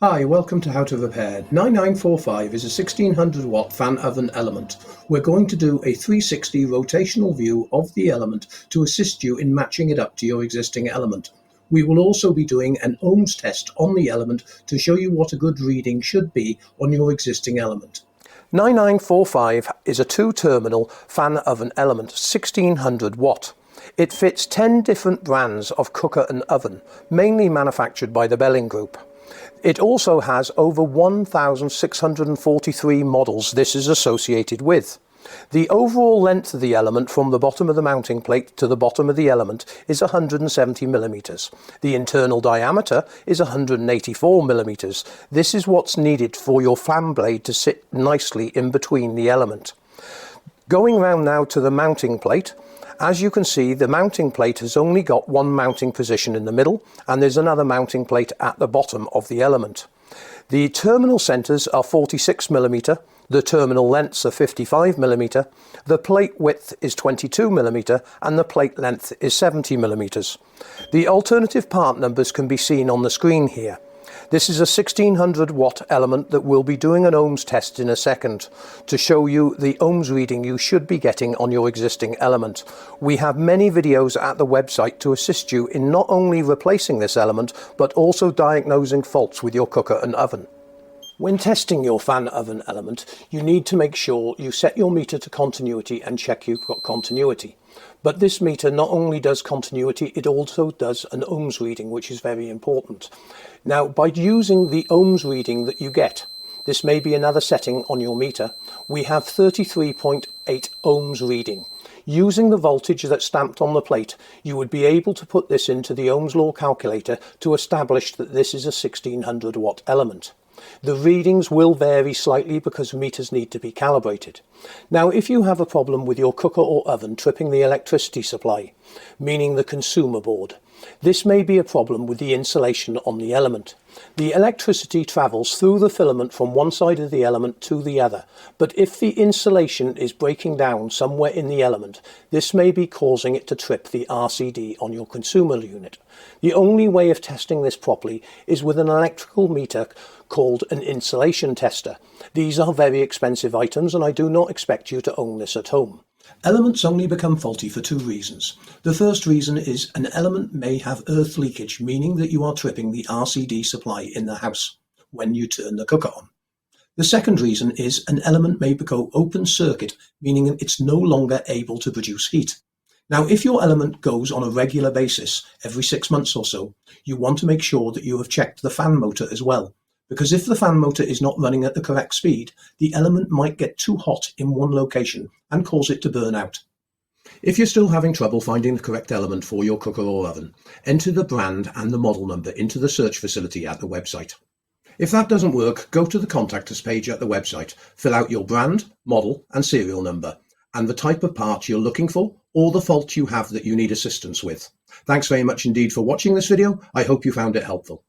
Hi, welcome to How to Repair. 9945 is a 1600 watt fan oven element. We're going to do a 360 rotational view of the element to assist you in matching it up to your existing element. We will also be doing an ohms test on the element to show you what a good reading should be on your existing element. 9945 is a 2-terminal fan oven element, 1600 watt. It fits 10 different brands of cooker and oven, mainly manufactured by the Belling Group. It also has over 1,643 models this is associated with. The overall length of the element from the bottom of the mounting plate to the bottom of the element is 170 millimeters. The internal diameter is 184 millimeters. This is what's needed for your fan blade to sit nicely in between the element. Going round now to the mounting plate. As you can see, the mounting plate has only got one mounting position in the middle, and there's another mounting plate at the bottom of the element. The terminal centres are 46 millimeter, the terminal lengths are 55 millimeter, the plate width is 22 millimeter, and the plate length is 70 millimeters. The alternative part numbers can be seen on the screen here. This is a 1600 watt element that we'll be doing an ohms test in a second to show you the ohms reading you should be getting on your existing element. We have many videos at the website to assist you in not only replacing this element but also diagnosing faults with your cooker and oven. When testing your fan oven element, you need to make sure you set your meter to continuity and check you've got continuity. But this meter not only does continuity, it also does an ohms reading, which is very important. Now, by using the ohms reading that you get, this may be another setting on your meter, we have 33.8 ohms reading. Using the voltage that's stamped on the plate, you would be able to put this into the Ohm's law calculator to establish that this is a 1600 watt element. The readings will vary slightly because meters need to be calibrated. Now, if you have a problem with your cooker or oven tripping the electricity supply, meaning the consumer board, this may be a problem with the insulation on the element. The electricity travels through the filament from one side of the element to the other, but if the insulation is breaking down somewhere in the element, this may be causing it to trip the RCD on your consumer unit. The only way of testing this properly is with an electrical meter called an insulation tester. These are very expensive items and I do not expect you to own this at home. Elements only become faulty for two reasons. The first reason is an element may have earth leakage, meaning that you are tripping the RCD supply in the house when you turn the cooker on. The second reason is an element may go open circuit, meaning it's no longer able to produce heat. Now, if your element goes on a regular basis, every 6 months or so, you want to make sure that you have checked the fan motor as well. Because if the fan motor is not running at the correct speed, the element might get too hot in one location and cause it to burn out. If you're still having trouble finding the correct element for your cooker or oven, enter the brand and the model number into the search facility at the website. If that doesn't work, go to the Contact Us page at the website, fill out your brand, model and serial number, and the type of part you're looking for, or the fault you have that you need assistance with. Thanks very much indeed for watching this video. I hope you found it helpful.